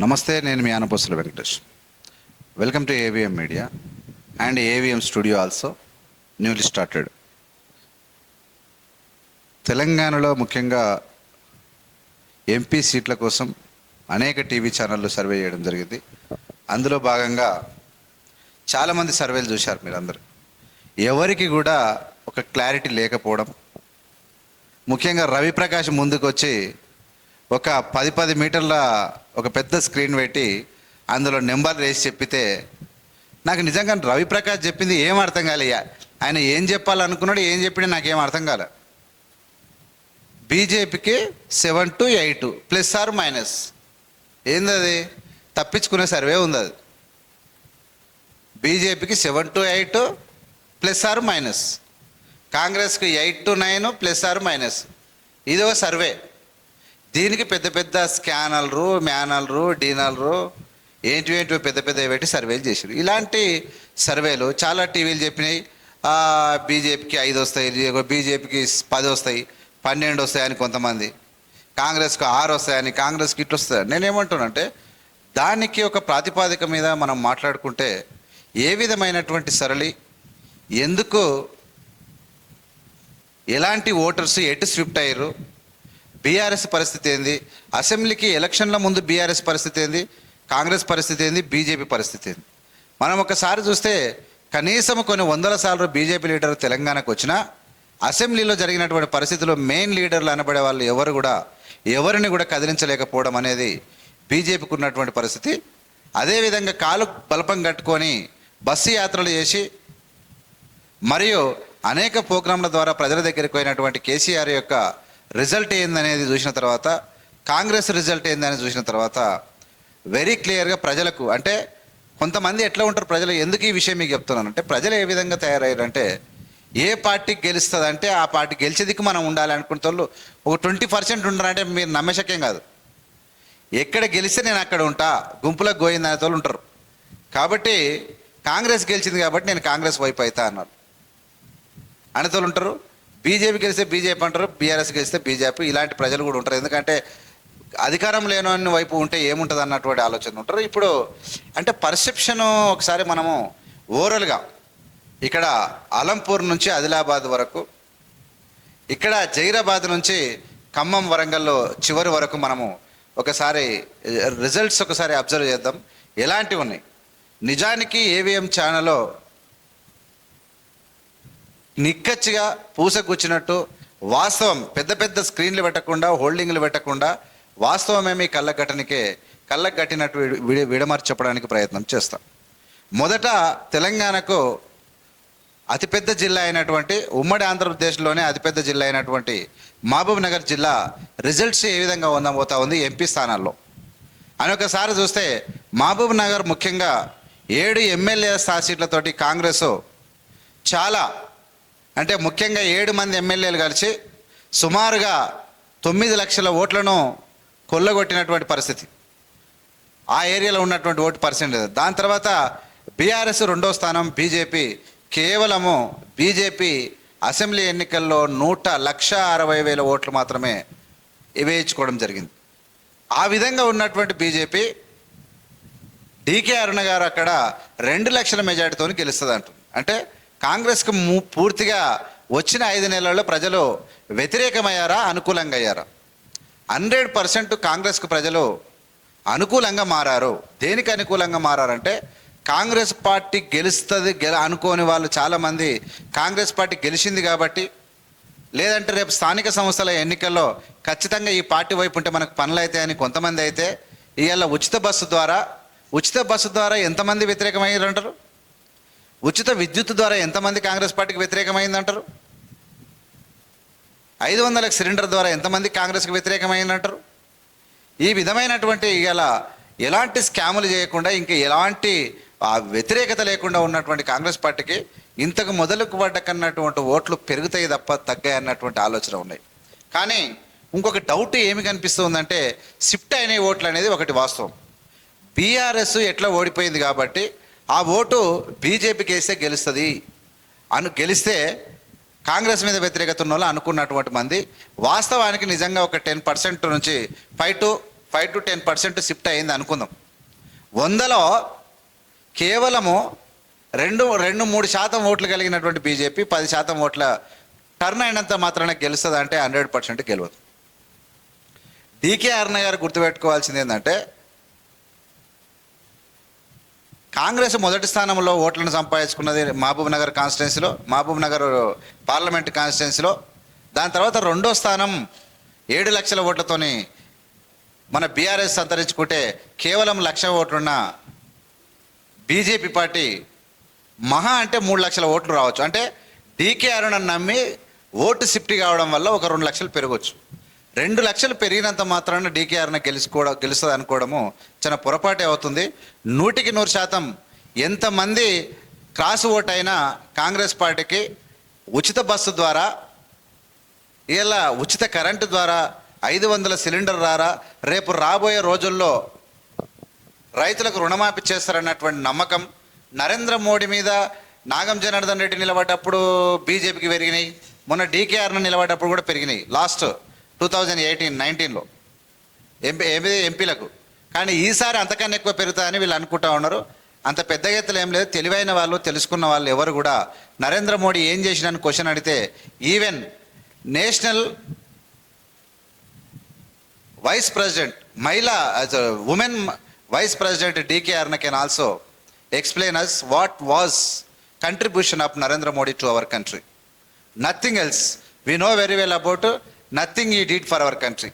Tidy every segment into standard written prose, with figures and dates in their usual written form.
నమస్తే, నేను మీ Anaposthula Venkatesh. Welcome to AVM media and AVM studio also newly started. తెలంగాణలో ముఖ్యంగా ఎంపీ సీట్ల కోసం అనేక టీవీ ఛానళ్ళు సర్వే చేయడం జరిగింది. అందులో భాగంగా చాలామంది సర్వేలు చూశారు మీరందరూ. ఎవరికి కూడా ఒక క్లారిటీ లేకపోవడం, ముఖ్యంగా రవిప్రకాష్ ముందుకు వచ్చి ఒక 10 మీటర్ల ఒక పెద్ద స్క్రీన్ పెట్టి అందులో నెంబర్ వేసి చెప్పితే నాకు నిజంగా రవిప్రకాష్ చెప్పింది ఏం అర్థం కాలే. ఆయన ఏం చెప్పాలనుకున్నాడు, ఏం చెప్పినా నాకేం అర్థం కాలే. బీజేపీకి 7 to 8 ప్లస్ ఆర్ మైనస్ ఏంది అది? తప్పించుకునే సర్వే ఉంది అది. బీజేపీకి 7 to 8 ప్లస్ ఆర్ మైనస్, కాంగ్రెస్కి 8 to 9 ప్లస్ ఆర్ మైనస్. ఇది ఒక సర్వే. దీనికి పెద్ద పెద్ద స్కానర్లు, మ్యానర్లు, డీనర్లు ఏంటివేంటివి పెద్ద పెద్ద పెట్టి సర్వేలు చేశారు. ఇలాంటి సర్వేలు చాలా టీవీలు చెప్పినాయి. బీజేపీకి 5 వస్తాయి, బీజేపీకి 10 వస్తాయి, 12 వస్తాయని కొంతమంది, కాంగ్రెస్కి 6 వస్తాయని, కాంగ్రెస్కి ఇట్లా వస్తాయని. నేనేమంటున్నానంటే దానికి ఒక ప్రాతిపాదిక మీద మనం మాట్లాడుకుంటే ఏ విధమైనటువంటి సరళి, ఎందుకు ఎలాంటి ఓటర్స్ ఎటు స్విఫ్ట్ అయ్యారు, బీఆర్ఎస్ పరిస్థితి ఏంది, అసెంబ్లీకి ఎలక్షన్ల ముందు బీఆర్ఎస్ పరిస్థితి ఏంది, కాంగ్రెస్ పరిస్థితి ఏంది, బీజేపీ పరిస్థితి ఏంది. మనం ఒకసారి చూస్తే కనీసం కొన్ని 100 సార్లు బీజేపీ లీడర్ తెలంగాణకు వచ్చినా అసెంబ్లీలో జరిగినటువంటి పరిస్థితుల్లో మెయిన్ లీడర్లు అనబడే వాళ్ళు ఎవరిని కూడా కదిలించలేకపోవడం అనేది బీజేపీకి ఉన్నటువంటి పరిస్థితి. అదేవిధంగా కాలు బలపం కట్టుకొని బస్సు యాత్రలు చేసి మరియు అనేక ప్రోగ్రాంల ద్వారా ప్రజల దగ్గరికి పోయినటువంటి కేసీఆర్ యొక్క రిజల్ట్ ఏందనేది చూసిన తర్వాత, కాంగ్రెస్ రిజల్ట్ ఏందని చూసిన తర్వాత వెరీ క్లియర్గా ప్రజలకు, అంటే కొంతమంది ఎట్లా ఉంటారు ప్రజలు, ఎందుకు ఈ విషయం మీకు చెప్తున్నానంటే ప్రజలు ఏ విధంగా తయారయ్యారంటే ఏ పార్టీకి గెలుస్తుందంటే ఆ పార్టీ గెలిచేదికి మనం ఉండాలి అనుకునే వాళ్ళు ఒక 20% ఉన్నారంటే మీరు నమ్మశక్యం కాదు. ఎక్కడ గెలిస్తే నేను అక్కడ ఉంటా, గుంపులకు గోయింది అనే వాళ్ళు ఉంటారు. కాబట్టి కాంగ్రెస్ గెలిచింది కాబట్టి నేను కాంగ్రెస్ వైపు అవుతా అన్నారు అనేతోళ్ళు ఉంటారు. బీజేపీ గెలిస్తే బీజేపీ అంటారు, బీఆర్ఎస్ గెలిస్తే బీజేపీ. ఇలాంటి ప్రజలు కూడా ఉంటారు. ఎందుకంటే అధికారం లేని వైపు ఉంటే ఏముంటుంది అన్నటువంటి ఆలోచన ఉంటారు. ఇప్పుడు అంటే పర్సెప్షను ఒకసారి మనము ఓవరాల్గా ఇక్కడ అలంపూర్ నుంచి ఆదిలాబాద్ వరకు, ఇక్కడ జైరాబాద్ నుంచి ఖమ్మం వరంగల్లో చివరి వరకు మనము ఒకసారి రిజల్ట్స్ ఒకసారి అబ్జర్వ్ చేద్దాం ఎలాంటివి ఉన్నాయి. నిజానికి ఏవిఎం ఛానల్లో నిక్కచ్చిగా పూసకూర్చినట్టు వాస్తవం, పెద్ద పెద్ద స్క్రీన్లు పెట్టకుండా, హోల్డింగ్లు పెట్టకుండా వాస్తవమేమి కళ్ళకు కట్టినట్టు విడమర్చి చెప్పడానికి ప్రయత్నం చేస్తాం. మొదట తెలంగాణకు అతిపెద్ద జిల్లా అయినటువంటి, ఉమ్మడి ఆంధ్రప్రదేశ్లోనే అతిపెద్ద జిల్లా అయినటువంటి మహబూబ్ నగర్ జిల్లా రిజల్ట్స్ ఏ విధంగా ఉండబోతా ఉంది ఎంపీ స్థానాల్లో అని ఒకసారి చూస్తే, మహబూబ్ నగర్ ముఖ్యంగా 7 ఎమ్మెల్యే సీట్లతోటి కాంగ్రెస్ చాలా, అంటే ముఖ్యంగా 7 మంది ఎమ్మెల్యేలు కలిసి సుమారుగా 9 లక్షల ఓట్లను కొల్లగొట్టినటువంటి పరిస్థితి ఆ ఏరియాలో ఉన్నటువంటి ఓటు పర్సెంటేజ్. దాని తర్వాత బీఆర్ఎస్ 2వ స్థానం, బీజేపీ కేవలము బీజేపీ అసెంబ్లీ ఎన్నికల్లో 1,60,000 ఓట్లు మాత్రమే వేయించుకోవడం జరిగింది. ఆ విధంగా ఉన్నటువంటి బీజేపీ డీకే అరుణ గారు అక్కడ 2 లక్షల మెజార్టీతో గెలుస్తుంది అంటుంది. అంటే కాంగ్రెస్కు పూర్తిగా వచ్చిన 5 నెలల్లో ప్రజలు వ్యతిరేకమయ్యారా, అనుకూలంగా అయ్యారా? 100% కాంగ్రెస్కు ప్రజలు అనుకూలంగా మారారు. దేనికి అనుకూలంగా మారారంటే కాంగ్రెస్ పార్టీ గెలుస్తుంది అనుకోని వాళ్ళు చాలామంది కాంగ్రెస్ పార్టీ గెలిచింది కాబట్టి, లేదంటే రేపు స్థానిక సంస్థల ఎన్నికల్లో ఖచ్చితంగా ఈ పార్టీ వైపు ఉంటే మనకు పనులు అవుతాయని కొంతమంది అయితే, ఇవాళ ఉచిత బస్సు ద్వారా ఎంతమంది వ్యతిరేకమయ్యారంటారు? ఉచిత విద్యుత్ ద్వారా ఎంతమంది కాంగ్రెస్ పార్టీకి వ్యతిరేకమైందంటారు? 500 సిలిండర్ ద్వారా ఎంతమంది కాంగ్రెస్కి వ్యతిరేకమైందంటారు? ఈ విధమైనటువంటి ఇలా ఎలాంటి స్కాములు చేయకుండా, ఇంకా ఎలాంటి వ్యతిరేకత లేకుండా ఉన్నటువంటి కాంగ్రెస్ పార్టీకి ఇంతకు మొదలుకు పడ్డకన్నటువంటి ఓట్లు పెరుగుతాయి తప్ప తగ్గాయి అన్నటువంటి ఆలోచన ఉన్నాయి. కానీ ఇంకొక డౌట్ ఏమి కనిపిస్తుందంటే, షిఫ్ట్ అయిన ఓట్లు అనేది ఒకటి వాస్తవం. బీఆర్ఎస్ ఎట్లా ఓడిపోయింది కాబట్టి ఆ ఓటు బీజేపీకి వేస్తే గెలిస్తే కాంగ్రెస్ మీద వ్యతిరేకత ఉన్న వాళ్ళు అనుకున్నటువంటి మంది వాస్తవానికి నిజంగా ఒక 10% నుంచి 5 to 5-10% షిఫ్ట్ అయింది అనుకుందాం. 100లో కేవలము 2-3% ఓట్లు కలిగినటువంటి బీజేపీ 10% ఓట్ల టర్న్ అయినంత మాత్రాన గెలుస్తుంది అంటే 100% గెలవదు. డీకే అరుణ గారు గుర్తుపెట్టుకోవాల్సింది ఏంటంటే, కాంగ్రెస్ మొదటి స్థానంలో ఓట్లను సంపాదించుకున్నది మహబూబ్ నగర్ కాన్స్టిట్యున్సీలో, మహబూబ్ నగర్ పార్లమెంట్ కాన్స్టిట్యున్సీలో. దాని తర్వాత రెండో స్థానం 7 లక్షల ఓట్లతోని మన బీఆర్ఎస్ సంతరించుకుంటే కేవలం 1,00,000 ఓట్లున్న బీజేపీ పార్టీ మహా అంటే 3 లక్షల ఓట్లు రావచ్చు. అంటే డీకే అరుణను నమ్మి ఓటు షిఫ్ట్ కావడం వల్ల ఒక 2 లక్షలు పెరగవచ్చు. 2 లక్షలు పెరిగినంత మాత్రాన డీకే అరుణ గెలుస్తుంది అనుకోవడము చాలా పొరపాటే అవుతుంది. 100% ఎంతమంది క్రాస్ ఓట్ అయినా కాంగ్రెస్ పార్టీకి ఉచిత బస్సు ద్వారా, ఇలా ఉచిత కరెంటు ద్వారా, 500 సిలిండర్ ద్వారా, రేపు రాబోయే రోజుల్లో రైతులకు రుణమాఫీ చేస్తారన్నటువంటి నమ్మకం, నరేంద్ర మోడీ మీద నాగం జనార్దన్ రెడ్డి నిలబడ్డప్పుడు బీజేపీకి పెరిగినాయి, మొన్న డీకే అరుణ నిలబడ్డప్పుడు కూడా పెరిగినాయి లాస్ట్ 2018-19లో ఎంపీలకు. కానీ ఈసారి అంతకన్నా ఎక్కువ పెరుగుతాయని వీళ్ళు అనుకుంటా ఉన్నారు. అంత పెద్ద ఎత్తులు ఏం లేదు. తెలివైన వాళ్ళు, తెలుసుకున్న వాళ్ళు ఎవరు కూడా నరేంద్ర మోడీ ఏం చేసినని క్వశ్చన్ అడిగితే, ఈవెన్ నేషనల్ వైస్ ప్రెసిడెంట్, మహిళా women vice president DK Aruna can also explain us what was contribution of Narendra Modi to our country. Nothing else. We know very well about nothing he did for our country.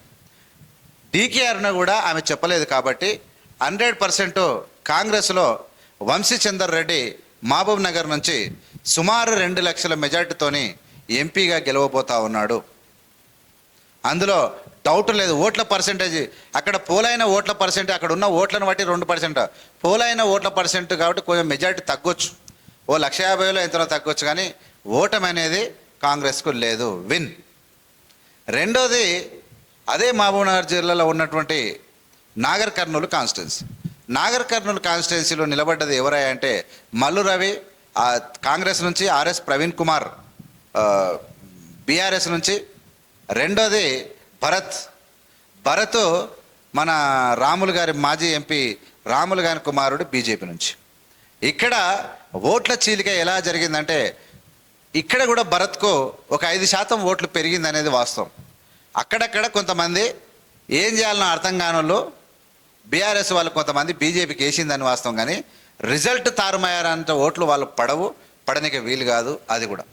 DK Aruna కూడా ఆమె చెప్పలేదు కాబట్టి 100% కాంగ్రెస్లో వంశీ చందర్ రెడ్డి మహబూబ్ నగర్ నుంచి సుమారు 2 లక్షల మెజార్టీతోని ఎంపీగా గెలవబోతా ఉన్నాడు. అందులో డౌట్ లేదు. ఓట్ల పర్సెంటేజ్, అక్కడ పోలైన ఓట్ల పర్సెంట్, అక్కడ ఉన్న ఓట్లను బట్టి 2%, పోలైన ఓట్ల పర్సెంట్ కాబట్టి కొంచెం మెజార్టీ తగ్గొచ్చు, 1,50,000లో ఎంతనో తగ్గొచ్చు, కానీ ఓటమి అనేది కాంగ్రెస్కు లేదు. విన్. రెండోది, అదే మహబూబ్ నగర్ జిల్లాలో ఉన్నటువంటి నాగర్ కర్నూలు కాన్స్టిట్యున్సీ. నాగర్ కర్నూలు కాన్స్టిట్యున్సీలో నిలబడ్డది ఎవరయ్యా అంటే మల్లు రవి కాంగ్రెస్ నుంచి, ఆర్ఎస్ ప్రవీణ్ కుమార్ బీఆర్ఎస్ నుంచి, రెండోది భరత్ మన రాములు గారి మాజీ ఎంపీ రాములు గారి కుమారుడు బీజేపీ నుంచి. ఇక్కడ ఓట్ల చీలిక ఎలా జరిగిందంటే, ఇక్కడ కూడా భరత్కు ఒక 5% ఓట్లు పెరిగింది అనేది వాస్తవం. అక్కడక్కడ కొంతమంది ఏం చేయాలనో అర్థం కానోళ్ళు బీఆర్ఎస్ వాళ్ళు కొంతమంది బీజేపీకి వేసిందని వాస్తవం, కానీ రిజల్ట్ తారుమారంత ఓట్లు వాళ్ళు పడనికి వీలు కాదు. అది కూడా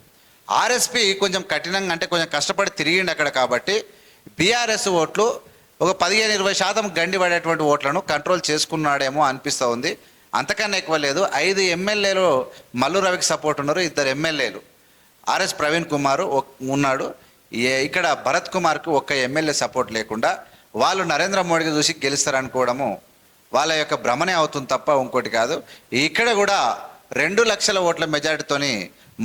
ఆర్ఎస్పీ కొంచెం కఠినంగా, అంటే కొంచెం కష్టపడి తిరిగిండి అక్కడ, కాబట్టి బీఆర్ఎస్ ఓట్లు ఒక 15-20% గండి పడేటువంటి ఓట్లను కంట్రోల్ చేసుకున్నాడేమో అనిపిస్తూ ఉంది. అంతకన్నా ఎక్కువ లేదు. 5 ఎమ్మెల్యేలు మల్లు రవికి సపోర్ట్ ఉన్నారు, 2 ఎమ్మెల్యేలు ఆర్ఎస్ ప్రవీణ్ కుమార్ ఉన్నాడు. ఇక్కడ భరత్ కుమార్కు 1 ఎమ్మెల్యే సపోర్ట్ లేకుండా వాళ్ళు నరేంద్ర మోడీకి చూసి గెలుస్తారనుకోవడము వాళ్ళ యొక్క భ్రమనే అవుతుంది తప్ప ఇంకోటి కాదు. ఇక్కడ కూడా 2 లక్షల ఓట్ల మెజారిటీతోని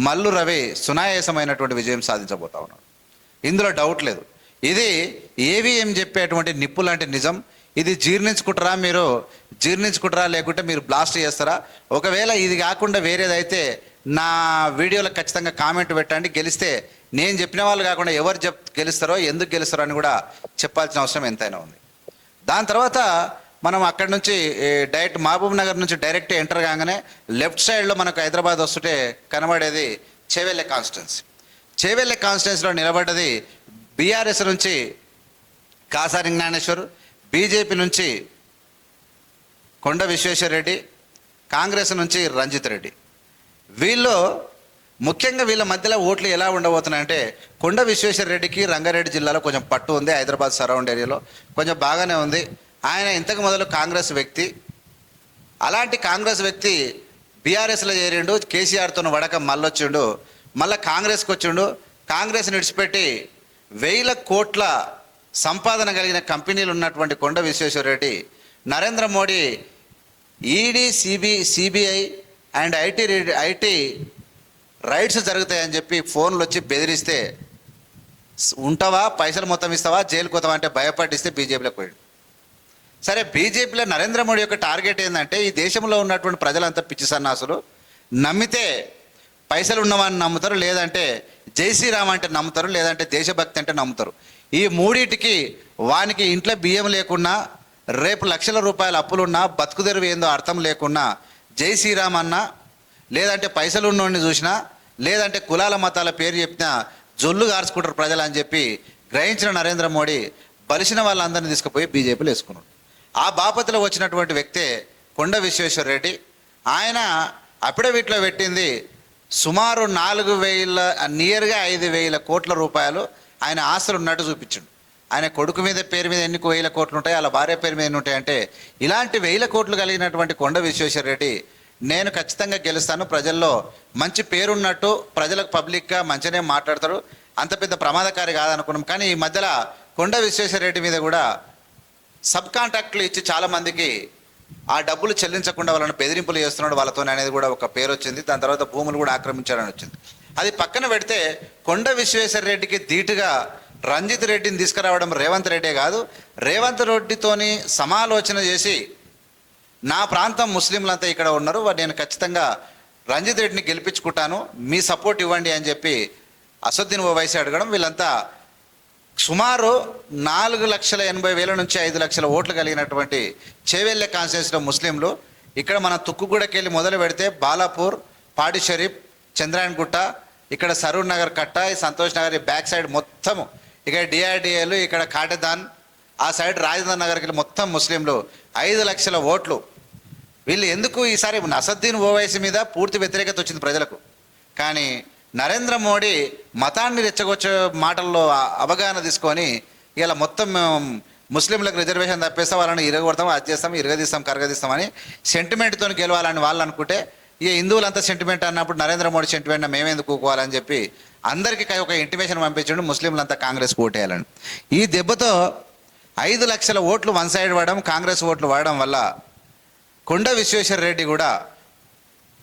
మల్లు రవి సునాయాసమైనటువంటి విజయం సాధించబోతా ఉన్నాడు. ఇందులో డౌట్ లేదు. ఇది ఏవిఎం చెప్పేటువంటి నిప్పు లాంటి నిజం. ఇది జీర్ణించుకుంటారా లేకుంటే మీరు బ్లాస్ట్ చేస్తారా? ఒకవేళ ఇది కాకుండా వేరేదైతే నా వీడియోలో ఖచ్చితంగా కామెంట్ పెట్టండి. గెలిస్తే నేను చెప్పిన వాళ్ళు కాకుండా ఎవరు గెలుస్తారో, ఎందుకు గెలుస్తారో అని కూడా చెప్పాల్సిన అవసరం ఎంతైనా ఉంది. దాని తర్వాత మనం అక్కడి నుంచి డైరెక్ట్ మహబూబ్ నగర్ నుంచి డైరెక్ట్ ఎంటర్ కాగానే లెఫ్ట్ సైడ్లో మనకు హైదరాబాద్ వస్తుంటే కనబడేది చేవెళ్ళే కాన్స్టిట్యున్సీ. చేవెళ్ళే కాన్స్టిట్యున్సీలో నిలబడ్డది బీఆర్ఎస్ నుంచి కాసాని జ్ఞానేశ్వర్, బీజేపీ నుంచి కొండ విశ్వేశ్వర రెడ్డి, కాంగ్రెస్ నుంచి రంజిత్ రెడ్డి. వీళ్ళు ముఖ్యంగా వీళ్ళ మధ్యలో ఓట్లు ఎలా ఉండబోతున్నాయంటే, కొండ విశ్వేశ్వర రెడ్డికి రంగారెడ్డి జిల్లాలో కొంచెం పట్టు ఉంది, హైదరాబాద్ సరౌండ్ ఏరియాలో కొంచెం బాగానే ఉంది. ఆయన ఇంతకు మొదలు కాంగ్రెస్ వ్యక్తి. అలాంటి కాంగ్రెస్ వ్యక్తి బీఆర్ఎస్లో చేరిండు, కేసీఆర్తో వడక మళ్ళొచ్చిండు, మళ్ళీ కాంగ్రెస్కి వచ్చిండు. కాంగ్రెస్ని విడిచిపెట్టి 1,000 కోట్ల సంపాదన కలిగిన కంపెనీలు ఉన్నటువంటి Konda Vishweshwar Reddy Narendra Modi ED, CBI and IT raids జరుగుతాయని చెప్పి ఫోన్లు వచ్చి బెదిరిస్తే, ఉంటావా, పైసలు మొత్తం ఇస్తావా, జైలుకు పోతావా అంటే భయపడిస్తే బీజేపీలోకి పోయాడు. సరే, బీజేపీలో నరేంద్ర మోడీ యొక్క టార్గెట్ ఏంటంటే, ఈ దేశంలో ఉన్నటువంటి ప్రజలంతా పిచ్చి సన్నాసులు, నమ్మితే పైసలు ఉన్నవాన్ని నమ్ముతారు, లేదంటే జై శ్రీరామ్ అంటే నమ్ముతారు, లేదంటే దేశభక్తి అంటే నమ్ముతారు. ఈ మూడింటికి వానికి ఇంట్లో బియ్యం లేకున్నా, రేపు లక్షల రూపాయల అప్పులున్నా బతుకుదెరువు ఏందో అర్థం లేకున్నా జై శ్రీరామ్ అన్నా, లేదంటే పైసలు ఉన్నోడిని చూసినా, లేదంటే కులాల మతాల పేరు చెప్పినా జొల్లు గార్చుకుంటారు ప్రజలు అని చెప్పి గ్రహించిన నరేంద్ర మోడీ బలిసిన వాళ్ళందరినీ తీసుకుపోయి బీజేపీలో వేసుకున్నాడు. ఆ బాపతిలో వచ్చినటువంటి వ్యక్తే కొండ విశ్వేశ్వర రెడ్డి. ఆయన అఫిడవిట్లో పెట్టింది సుమారు 4,000 నియర్గా 5,000 కోట్ల రూపాయలు ఆయన ఆస్తులు ఉన్నట్టు చూపించిండు. ఆయన కొడుకు మీద పేరు మీద ఎన్ని వేల కోట్లు ఉంటాయి, అలా భార్య పేరు మీద ఎన్ని ఉంటాయంటే, ఇలాంటి 1000 కోట్లు కలిగినటువంటి కొండ విశ్వేశ్వర రెడ్డి నేను ఖచ్చితంగా గెలుస్తాను, ప్రజల్లో మంచి పేరున్నట్టు ప్రజలకు పబ్లిక్గా మంచిగానే మాట్లాడతారు, అంత పెద్ద ప్రమాదకారి కాదనుకున్నాం. కానీ ఈ మధ్యలో కొండ విశ్వేశ్వర రెడ్డి మీద కూడా సబ్ కాంట్రాక్ట్లు ఇచ్చి చాలామందికి ఆ డబ్బులు చెల్లించకుండా వాళ్ళని బెదిరింపులు చేస్తున్నాడు వాళ్ళతో అనేది కూడా ఒక పేరు వచ్చింది. దాని తర్వాత భూములు కూడా ఆక్రమించారని వచ్చింది. అది పక్కన పెడితే కొండ విశ్వేశ్వర రెడ్డికి ధీటుగా రంజిత్ రెడ్డిని తీసుకురావడం రేవంత్ రెడ్డే కాదు, రేవంత్ రెడ్డితోని సమాలోచన చేసి నా ప్రాంతం ముస్లింలంతా ఇక్కడ ఉన్నారు, నేను ఖచ్చితంగా రంజిత్ రెడ్డిని గెలిపించుకుంటాను, మీ సపోర్ట్ ఇవ్వండి అని చెప్పి అసదుద్దీన్ ఓవైసీ అడగడం, వీళ్ళంతా సుమారు 4,80,000 నుంచి 5 లక్షల ఓట్లు కలిగినటువంటి చేవెళ్ళ కాన్స్టిట్యూన్సీలో ముస్లింలు. ఇక్కడ మన తుక్కుగూడకి వెళ్ళి మొదలు పెడితే బాలాపూర్, పాడి షరీఫ్, చంద్రాయణగుట్ట, ఇక్కడ సరూర్ నగర్ కట్ట, ఈ సంతోష్ నగర్, ఈ బ్యాక్ సైడ్ మొత్తము, ఇక్కడ డిఆర్డిఏలు, ఇక్కడ కాటదాన్, ఆ సైడ్ రాజధాని నగర్కి వెళ్ళి మొత్తం ముస్లింలు 5 లక్షల ఓట్లు. వీళ్ళు ఎందుకు ఈసారి అసదుద్దీన్ ఓవైసీ మీద పూర్తి వ్యతిరేకత వచ్చింది ప్రజలకు. కానీ నరేంద్ర మోడీ మతాన్ని రెచ్చగొచ్చే మాటల్లో అవగాహన తీసుకొని ఇలా మొత్తం ముస్లింలకు రిజర్వేషన్ తప్పేస్తాం, వాళ్ళని ఇరగొడతాం, అది చేస్తాం, ఇరగదీస్తాం, కరగదీస్తామని సెంటిమెంట్తో గెలవాలని వాళ్ళు అనుకుంటే, ఇక హిందువులంతా సెంటిమెంట్ అన్నప్పుడు నరేంద్ర మోడీ సెంటిమెంట్ మేమెందుకు కూకోవాలని చెప్పి అందరికీ ఒక ఇంటిమేషన్ పంపించండి, ముస్లింలంతా కాంగ్రెస్ ఓటేయాలని. ఈ దెబ్బతో 5 లక్షల ఓట్లు వన్ సైడ్ పడడం, కాంగ్రెస్ ఓట్లు వాడడం వల్ల కొండ విశ్వేశ్వర రెడ్డి కూడా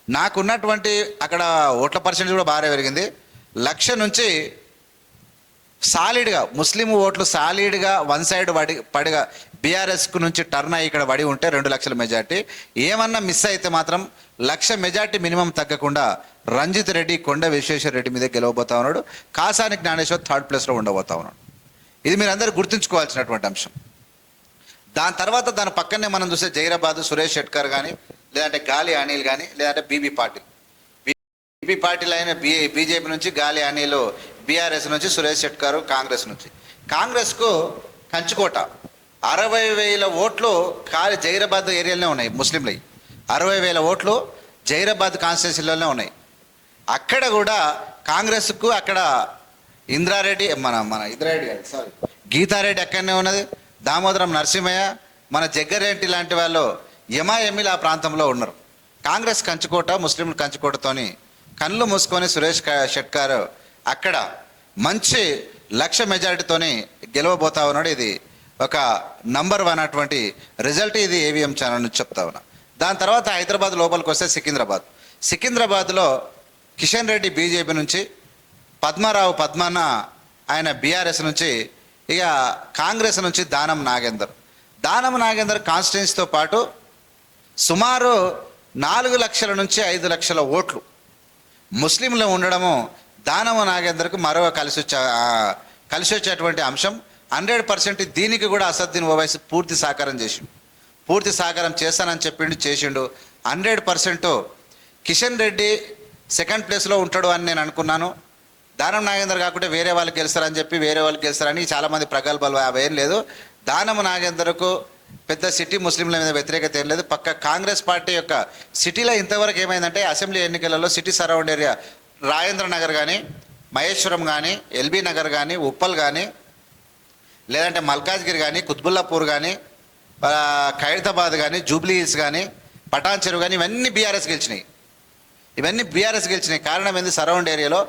నాకున్నటువంటి అక్కడ ఓట్ల పర్సెంటేజ్ కూడా బాగా పెరిగింది. 1,00,000 నుంచి సాలిడ్గా ముస్లిం ఓట్లు సాలిడ్గా వన్ సైడ్ పడిగా బీఆర్ఎస్కు నుంచి టర్న్ అయ్యి ఇక్కడ పడి ఉంటే 2 లక్షల మెజార్టీ. ఏమన్నా మిస్ అయితే మాత్రం 1,00,000 మెజార్టీ మినిమం తగ్గకుండా రంజిత్ రెడ్డి కొండ విశ్వేశ్వర రెడ్డి మీద గెలవబోతా ఉన్నాడు. కాసాని జ్ఞానేశ్వర్ 3rd ప్లేస్లో ఉండబోతా ఉన్నాడు. ఇది మీరు అందరూ గుర్తుంచుకోవాల్సినటువంటి అంశం. దాని తర్వాత దాని పక్కనే మనం చూస్తే జైరాబాద్ సురేష్ షెట్కర్ కానీ, లేదంటే గాలి అనిల్ కానీ, లేదంటే బీబీ పాటిల్ అయిన బీజేపీ నుంచి, గాలి అనిల్ బీఆర్ఎస్ నుంచి, సురేష్ షెట్కర్ కాంగ్రెస్ నుంచి. కాంగ్రెస్కు కంచుకోట 60,000 ఓట్లు ఖాళీ జైరాబాద్ ఏరియాలోనే ఉన్నాయి ముస్లింలు. 60,000 ఓట్లు జైరాబాద్ కాన్స్టిట్యున్సీలోనే ఉన్నాయి. అక్కడ కూడా కాంగ్రెస్కు అక్కడ ఇంద్రారెడ్డి గీతారెడ్డి అక్కడనే ఉన్నది, దామోదరం నరసింహయ్య, మన జగ్గారెడ్డి లాంటి వాళ్ళు ఎంఐఎంఈలు ఆ ప్రాంతంలో ఉన్నారు. కాంగ్రెస్ కంచుకోట, ముస్లింలు కంచుకోటతోని కళ్ళు మూసుకొని సురేష్ షెట్కర్ అక్కడ మంచి 1,00,000 మెజారిటీతోని గెలవబోతా ఉన్నాడు. ఇది ఒక నంబర్ 1 అటువంటి రిజల్ట్ ఇది ఏవిఎం ఛానల్ నుంచి చెప్తా ఉన్నా. దాని తర్వాత హైదరాబాద్ లోపలికి వస్తే సికింద్రాబాద్లో కిషన్ రెడ్డి బీజేపీ నుంచి, పద్మన్న ఆయన బీఆర్ఎస్ నుంచి, ఇక కాంగ్రెస్ నుంచి దానం నాగేందర్ కాన్స్టిట్యున్సీతో పాటు సుమారు 4 లక్షల నుంచి 5 లక్షల ఓట్లు ముస్లింలు ఉండడము దానం నాగేందర్కు మరో కలిసి వచ్చేటువంటి అంశం. 100% దీనికి కూడా అసదుద్దీన్ ఓవైసీ పూర్తి సహకారం చేస్తానని చేసిండు. 100% కిషన్ రెడ్డి 2nd ప్లేస్లో ఉంటాడు అని నేను అనుకున్నాను. దానం నాగేందర్ కాకుంటే వేరే వాళ్ళు గెలుస్తారని చాలామంది ప్రగల్భాలు అవేం లేదు. దానం నాగేందర్కు పెద్ద సిటీ ముస్లింల మీద వ్యతిరేకత ఏం లేదు. పక్క కాంగ్రెస్ పార్టీ యొక్క సిటీలో ఇంతవరకు ఏమైందంటే అసెంబ్లీ ఎన్నికలలో city surround area Rajendra Nagar కానీ, మహేశ్వరం కానీ, ఎల్బీ నగర్ కానీ, ఉప్పల్ కానీ, లేదంటే మల్కాజ్గిరి కానీ, కుత్బుల్లాపూర్ కానీ, ఖైరతాబాద్ కానీ, జూబ్లీ హిల్స్ కానీ, పటాన్ చెరువు కానీ, ఇవన్నీ బీఆర్ఎస్ గెలిచినాయి. కారణం ఏంది? సరౌండ్ ఏరియాలో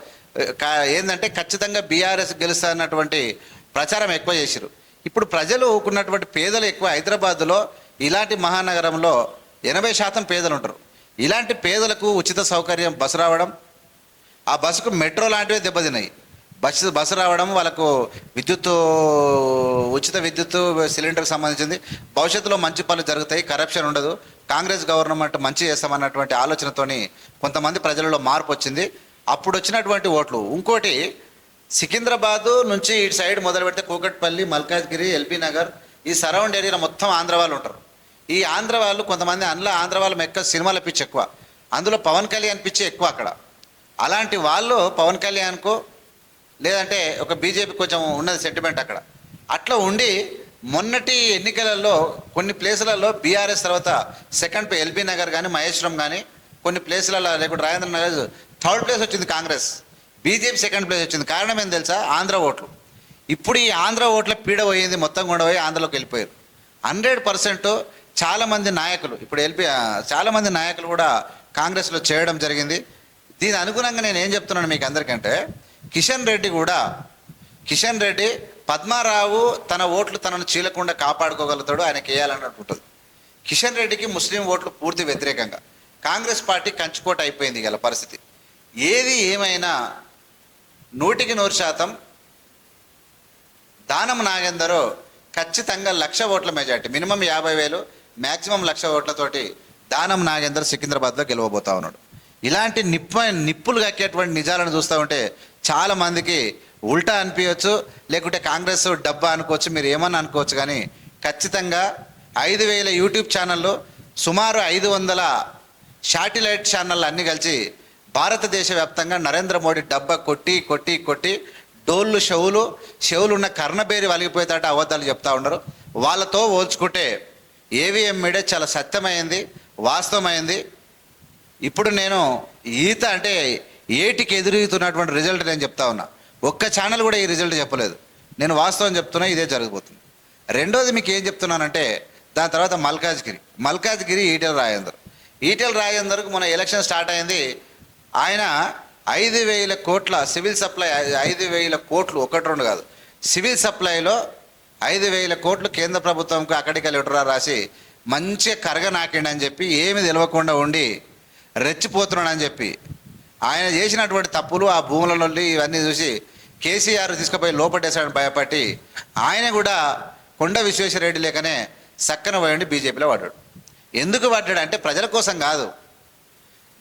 ఏంటంటే ఖచ్చితంగా బీఆర్ఎస్ గెలుస్తా అన్నటువంటి ప్రచారం ఎక్కువ చేశారు. ఇప్పుడు ప్రజలు ఊకున్నటువంటి పేదలు ఎక్కువ. హైదరాబాద్లో ఇలాంటి మహానగరంలో 80% పేదలు ఉంటారు. ఇలాంటి పేదలకు ఉచిత సౌకర్యం బస్సు రావడం, ఆ బస్సుకు మెట్రో లాంటివి దెబ్బతిన్నాయి. బస్సు రావడం, వాళ్ళకు ఉచిత విద్యుత్ సిలిండర్కి సంబంధించింది. భవిష్యత్తులో మంచి పనులు జరుగుతాయి, కరప్షన్ ఉండదు, కాంగ్రెస్ గవర్నమెంట్ మంచి చేస్తామన్నటువంటి ఆలోచనతోని కొంతమంది ప్రజలలో మార్పు వచ్చింది. అప్పుడు వచ్చినటువంటి ఓట్లు. ఇంకోటి సికింద్రాబాదు నుంచి ఇటు సైడ్ మొదలు పెడితే కూకట్పల్లి, మల్కాజ్గిరి, ఎల్బీ నగర్, ఈ సరౌండ్ ఏరియాలో మొత్తం ఆంధ్ర వాళ్ళు ఉంటారు. ఈ ఆంధ్ర వాళ్ళు కొంతమంది అందులో ఆంధ్ర వాళ్ళు ఎక్కువ సినిమాల పిచ్చి ఎక్కువ, అందులో పవన్ కళ్యాణ్ పిచ్చి ఎక్కువ అక్కడ. అలాంటి వాళ్ళు పవన్ కళ్యాణ్కు లేదంటే ఒక బీజేపీ కొంచెం ఉన్నది సెంటిమెంట్ అక్కడ. అట్లా ఉండి మొన్నటి ఎన్నికలలో కొన్ని ప్లేసులలో బీఆర్ఎస్ తర్వాత సెకండ్ ఎల్బీ నగర్ కానీ మహేశ్వరం కానీ కొన్ని ప్లేసులలో లేకుంటే రాజేంద్ర నగర్ థర్డ్ ప్లేస్ వచ్చింది కాంగ్రెస్, బీజేపీ సెకండ్ ప్లేస్ వచ్చింది. కారణం ఏం తెలుసా? ఆంధ్ర ఓట్లు. ఇప్పుడు ఈ ఆంధ్ర ఓట్ల పీడ పోయింది, మొత్తం కూడా పోయి ఆంధ్రలోకి వెళ్ళిపోయారు. 100% చాలామంది నాయకులు ఇప్పుడు చాలామంది నాయకులు కూడా కాంగ్రెస్లో చేయడం జరిగింది. దీని అనుగుణంగా నేను ఏం చెప్తున్నాను మీకు అందరికంటే, కిషన్ రెడ్డి పద్మారావు తన ఓట్లు తనను చీలకుండా కాపాడుకోగలుగుతాడు, ఆయనకి వేయాలన్నట్టు ఉంటుంది. కిషన్ రెడ్డికి ముస్లిం ఓట్లు పూర్తి వ్యతిరేకంగా కాంగ్రెస్ పార్టీ కంచుకోట అయిపోయింది గల పరిస్థితి. ఏది ఏమైనా 100% దానం నాగేందరో ఖచ్చితంగా 1,00,000 ఓట్ల majority, minimum 50,000, maximum 1,00,000 ఓట్లతోటి Danam Nagender సికింద్రాబాద్లో గెలవబోతా ఉన్నాడు. ఇలాంటి నిప్పులు కక్కేటువంటి నిజాలను చూస్తూ ఉంటే చాలామందికి ఉల్టా అనిపించవచ్చు, లేకుంటే కాంగ్రెస్ డబ్బా అనుకోవచ్చు, మీరు ఏమన్నా అనుకోవచ్చు. కానీ ఖచ్చితంగా 5,000 యూట్యూబ్ ఛానళ్ళు, సుమారు 500 శాటిలైట్ ఛానళ్ళు అన్నీ కలిసి భారతదేశ వ్యాప్తంగా నరేంద్ర మోడీ డబ్బా కొట్టి డోళ్ళు చెవులు ఉన్న కర్ణబేరి వలిగిపోయేటట్టు అబద్ధాలు చెప్తా ఉన్నారు. వాళ్ళతో పోల్చుకుంటే ఏవిఎం మీడియా చాలా సత్యమైంది, వాస్తవమైంది. ఇప్పుడు నేను ఈత అంటే ఏటికి ఎదురుగుతున్నటువంటి రిజల్ట్ నేను చెప్తా ఉన్నా. ఒక్క ఛానల్ కూడా ఈ రిజల్ట్ చెప్పలేదు. నేను వాస్తవం చెప్తున్నా, ఇదే జరగబోతుంది. రెండోది మీకు ఏం చెప్తున్నానంటే, దాని తర్వాత మల్కాజ్గిరి ఈటెల రాజేందర్కు మన ఎలక్షన్ స్టార్ట్ అయింది. ఆయన 5,000 కోట్ల సివిల్ సప్లై, 5,000 కోట్లు, 1-2 కాదు, సివిల్ సప్లైలో 5,000 కోట్లు కేంద్ర ప్రభుత్వంకు అక్కడికి లెటరా రాసి మంచిగా కరగనాకిండని చెప్పి, ఏమి తెలియకుండా ఉండి రెచ్చిపోతున్నాడని చెప్పి, ఆయన చేసినటువంటి తప్పులు, ఆ భూములలో ఇవన్నీ చూసి కేసీఆర్ తీసుకుపోయి లోపట్టేశాడని భయపడి ఆయన కూడా కొండ విశ్వేశ్వరరెడ్డి లేకనే సక్కన పోయండి బీజేపీలో పడ్డాడు. ఎందుకు పడ్డాడు అంటే ప్రజల కోసం కాదు,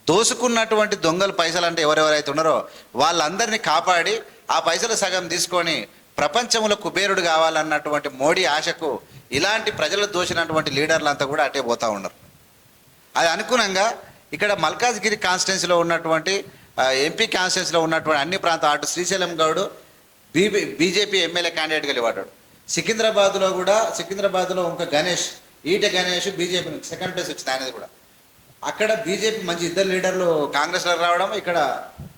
దోసుకున్నటువంటి దొంగలు పైసలు అంటే ఎవరెవరైతే ఉన్నారో వాళ్ళందరినీ కాపాడి ఆ పైసలు సగం తీసుకొని ప్రపంచంలో కుబేరుడు కావాలన్నటువంటి మోడీ ఆశకు ఇలాంటి ప్రజలు దోచినటువంటి లీడర్లంతా కూడా అటే పోతూ ఉన్నారు. అది అనుగుణంగా ఇక్కడ మల్కాజ్గిరి కాన్స్టిట్యున్సీలో ఉన్నటువంటి ఎంపీ కాన్స్టిట్యున్సీలో ఉన్నటువంటి అన్ని ప్రాంతాలు, అటు శ్రీశైలం గౌడ్ బీజేపీ ఎమ్మెల్యే క్యాండిడేట్గా నిలబడ్డాడు. సికింద్రాబాద్లో ఇంకా ఈట గణేష్ బీజేపీ సెకండ్ ప్లేస్ వచ్చింది, ఆయనది కూడా. అక్కడ బీజేపీ మంచి 2 లీడర్లు కాంగ్రెస్లో రావడం, ఇక్కడ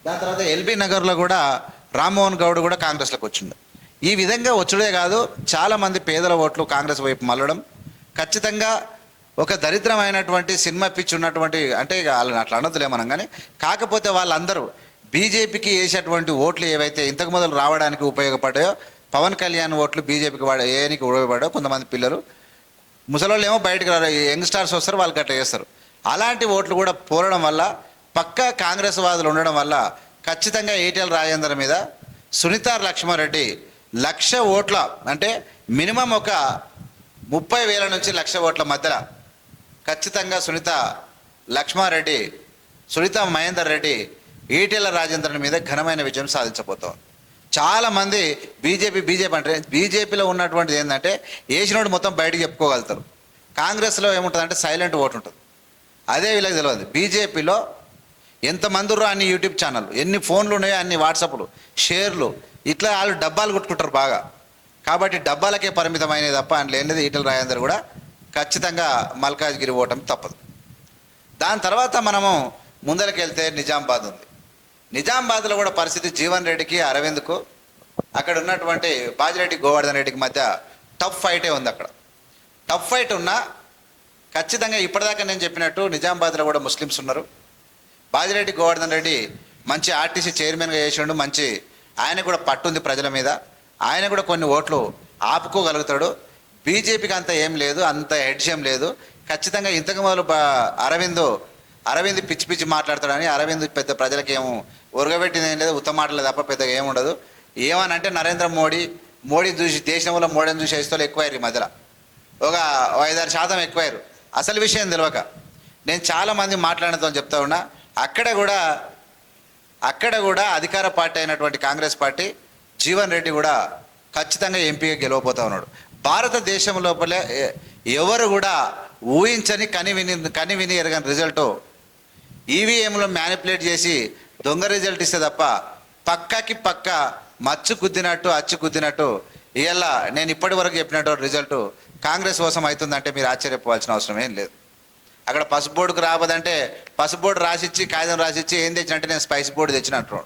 దాని తర్వాత ఎల్బీ నగర్లో కూడా రామ్మోహన్ గౌడ్ కూడా కాంగ్రెస్లోకి వచ్చిండు. ఈ విధంగా వచ్చుడే కాదు, చాలామంది పేదల ఓట్లు కాంగ్రెస్ వైపు మళ్ళడం. ఖచ్చితంగా ఒక దరిద్రమైనటువంటి సినిమా పిచ్చి ఉన్నటువంటి, అంటే వాళ్ళని అట్లా అనొద్దులే మనం, కానీ కాకపోతే వాళ్ళందరూ బీజేపీకి వేసేటువంటి ఓట్లు ఏవైతే ఇంతకు మొదలు రావడానికి ఉపయోగపడ్డాయో, పవన్ కళ్యాణ్ ఓట్లు బీజేపీకి ఏనికి ఉపయోగపడ్డాయో, కొంతమంది పిల్లలు ముసలోళ్ళు ఏమో బయటకు రారు, యంగ్స్టార్స్ వస్తారు, వాళ్ళకి అట్లా చేస్తారు. అలాంటి ఓట్లు కూడా పోరడం వల్ల, పక్కా కాంగ్రెస్ వాదులు ఉండడం వల్ల ఖచ్చితంగా ఈటెల రాజేందర్ మీద సునీతా లక్ష్మారెడ్డి 1,00,000 ఓట్ల, అంటే మినిమం ఒక 30,000 నుంచి 1,00,000 ఓట్ల మధ్యలో ఖచ్చితంగా సునీతా మహేందర్ రెడ్డి ఈటెల రాజేందర్ మీద ఘనమైన విజయం సాధించబోతాం. చాలామంది బీజేపీ అంటే బీజేపీలో ఉన్నటువంటిది ఏంటంటే వేసినోడు మొత్తం బయటకు చెప్పుకోగలుగుతారు. కాంగ్రెస్లో ఏముంటుందంటే సైలెంట్ ఓటు ఉంటుంది. అదే వీళ్ళకి తెలియదు. బీజేపీలో ఎంతమంది ఉర్రో అన్ని యూట్యూబ్ ఛానళ్ళు, ఎన్ని ఫోన్లు ఉన్నాయో అన్ని వాట్సాప్లు, షేర్లు, ఇట్లా వాళ్ళు డబ్బాలు కొట్టుకుంటారు బాగా. కాబట్టి డబ్బాలకే పరిమితమైనది తప్ప అని లేనిది ఈటెల రాజేందర్ కూడా ఖచ్చితంగా మల్కాజ్గిరి ఓటమి తప్పదు. దాని తర్వాత మనము ముందరకెళ్తే నిజామాబాద్ ఉంది. నిజామాబాద్లో కూడా పరిస్థితి జీవన్ రెడ్డికి, అరవింద్కు, అక్కడ ఉన్నటువంటి బాజిరెడ్డి గోవర్ధన్ రెడ్డికి మధ్య టఫ్ ఫైటే ఉంది. అక్కడ టఫ్ ఫైట్ ఉన్నా ఖచ్చితంగా ఇప్పటిదాకా నేను చెప్పినట్టు నిజామాబాద్లో కూడా ముస్లిమ్స్ ఉన్నారు. బాజిరెడ్డి గోవర్ధన్ రెడ్డి మంచి ఆర్టీసీ చైర్మన్గా చేసిండు, మంచి ఆయన కూడా పట్టుంది ప్రజల మీద, ఆయన కూడా కొన్ని ఓట్లు ఆపుకోగలుగుతాడు. బీజేపీకి అంత ఏం లేదు, అంత హెడ్జం లేదు. ఖచ్చితంగా ఇంతకు మొదలు అరవింద్ పిచ్చి మాట్లాడతాడని, అరవింద్ పెద్ద ప్రజలకు ఏమో ఉరగబెట్టింది ఏం లేదు, ఉత్తమ మాటలు తప్ప పెద్దగా ఏముండదు. ఏమనంటే నరేంద్ర మోడీ చూసి, దేశంలో మోడీని చూసి ఇస్తూ ఎక్కువయ్యారు. ఈ మధ్యలో ఒక 5-6% ఎక్కువయ్యారు. అసలు విషయం తెలియక నేను చాలామంది మాట్లాడినతో చెప్తా ఉన్నా. అక్కడ కూడా అధికార పార్టీ అయినటువంటి కాంగ్రెస్ పార్టీ జీవన్ రెడ్డి కూడా ఖచ్చితంగా ఎంపీగా గెలవబోతా ఉన్నాడు. భారతదేశం లోపలే ఎవరు కూడా ఊహించని కని విని ఎరగని రిజల్ట్ ఈవీఎంలో మ్యానిపులేట్ చేసి దొంగ రిజల్ట్ ఇస్తే తప్ప పక్కకి పక్క మచ్చు కుద్దినట్టు అచ్చు కుద్దినట్టు ఇవాళ నేను ఇప్పటి వరకు చెప్పినట్టు రిజల్ట్ కాంగ్రెస్ కోసం అవుతుందంటే మీరు ఆశ్చర్యపోవాల్సిన అవసరం ఏం లేదు. అక్కడ పసుపు బోర్డుకు రాబోదంటే పసుపు బోర్డు రాసిచ్చి కాగితం రాసిచ్చి ఏం తెచ్చినట్టే నేను స్పైస్ బోర్డు తెచ్చినట్టు.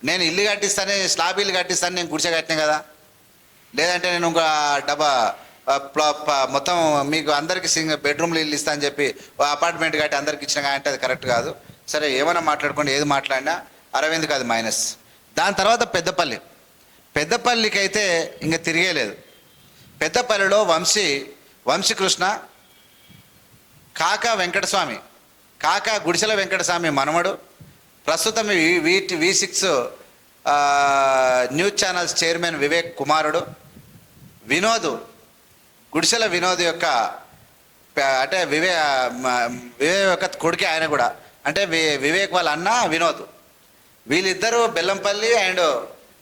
నేను ఇల్లు కట్టిస్తాను, స్లాబ్ ఇల్లు కట్టిస్తాను, నేను గుడిసె కట్టినా కదా, లేదంటే నేను ఒక డబ్బా మొత్తం మీకు అందరికి బెడ్రూమ్లు ఇల్లు ఇస్తా అని చెప్పి అపార్ట్మెంట్ కట్టి అందరికి ఇచ్చినా అంటే అది కరెక్ట్ కాదు. సరే ఏమైనా మాట్లాడుకోండి, ఏది మాట్లాడినా అరవింద్కి అది మైనస్. దాని తర్వాత పెద్దపల్లికి అయితే ఇంకా తిరిగేలేదు. పెద్దపల్లిలో వంశీకృష్ణ కాకా వెంకటస్వామి, కాకా గుడిసెల వెంకటస్వామి మనమడు, ప్రస్తుతం V6 news channels chairman Vivek కుమారుడు, గుడిసెల వినోద్ యొక్క అంటే వివేక్ యొక్క కొడుకే ఆయన కూడా, అంటే వివేక్ వాళ్ళ అన్న వినోద్. వీళ్ళిద్దరూ బెల్లంపల్లి అండ్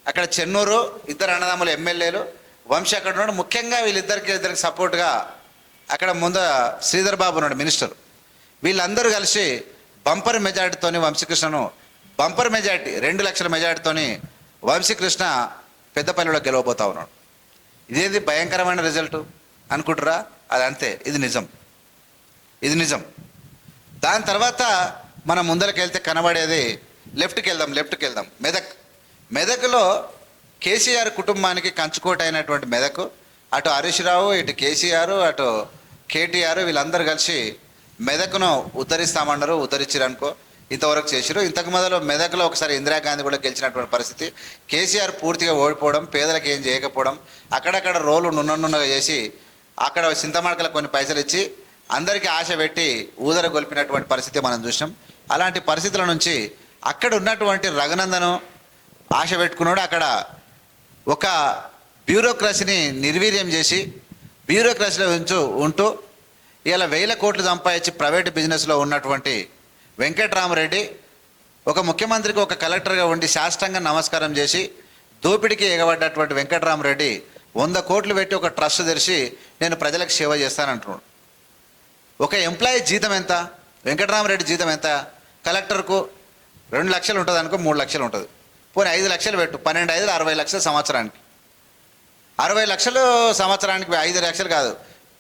అక్కడ చెన్నూరు, ఇద్దరు అన్నదమ్ములు ఎమ్మెల్యేలు. వంశీ అక్కడ ఉన్నాడు. ముఖ్యంగా ఇద్దరికి సపోర్ట్గా అక్కడ ముందు శ్రీధర్ బాబు ఉన్నాడు మినిస్టర్. వీళ్ళందరూ కలిసి బంపర్ మెజార్టీతోని వంశీకృష్ణను బంపర్ మెజార్టీ 2 లక్షల మెజార్టీతోని వంశీకృష్ణ పెద్దపల్లిలో గెలవబోతా ఉన్నాడు. ఇదేంది భయంకరమైన రిజల్ట్ అనుకుంటారా? అది అంతే, ఇది నిజం. దాని తర్వాత మనం ముందరికి వెళ్తే కనబడేది లెఫ్ట్కి వెళ్దాం మెదక్లో కేసీఆర్ కుటుంబానికి కంచుకోట అయినటువంటి మెదక్, అటు హరీష్ రావు, ఇటు కేసీఆర్, అటు కేటీఆర్ వీళ్ళందరూ కలిసి మెదక్ను ఉద్ధరిస్తామన్నారు. ఉద్ధరించారనుకో, ఇంతవరకు చేసిరు. ఇంతకు మొదలు మెదక్లో ఒకసారి ఇందిరాగాంధీ కూడా గెలిచినటువంటి పరిస్థితి. కేసీఆర్ పూర్తిగా ఓడిపోవడం, పేదలకు ఏం చేయకపోవడం, అక్కడక్కడ రోలు నున్నగా చేసి అక్కడ చింతమడకలకు కొన్ని పైసలు ఇచ్చి అందరికీ ఆశ పెట్టి ఊదర గొలిపినటువంటి పరిస్థితి మనం చూసాం. అలాంటి పరిస్థితుల నుంచి అక్కడ ఉన్నటువంటి రఘునందను ఆశ పెట్టుకున్నాడు. అక్కడ ఒక బ్యూరోక్రసీని నిర్వీర్యం చేసి బ్యూరోక్రసీలో ఉంటూ ఇలా 1000 కోట్లు సంపాదించి ప్రైవేట్ బిజినెస్లో ఉన్నటువంటి వెంకట్రామరెడ్డి ఒక ముఖ్యమంత్రికి ఒక కలెక్టర్గా ఉండి శాస్త్రంగా నమస్కారం చేసి దోపిడికి ఎగబడ్డటువంటి వెంకట్రామరెడ్డి 100 కోట్లు పెట్టి ఒక ట్రస్ట్ తెరిచి నేను ప్రజలకు సేవ చేస్తానంటున్నాడు. ఒక ఎంప్లాయీ జీతం ఎంత? వెంకట్రామరెడ్డి జీతం ఎంత? కలెక్టర్కు 2 లక్షలు ఉంటుంది అనుకో, 3 లక్షలు ఉంటుంది. పోనీ 5 లక్షలు పెట్టు, 12 5 60 లక్షలు సంవత్సరానికి. 60 లక్షలు సంవత్సరానికి, 5 లక్షలు కాదు,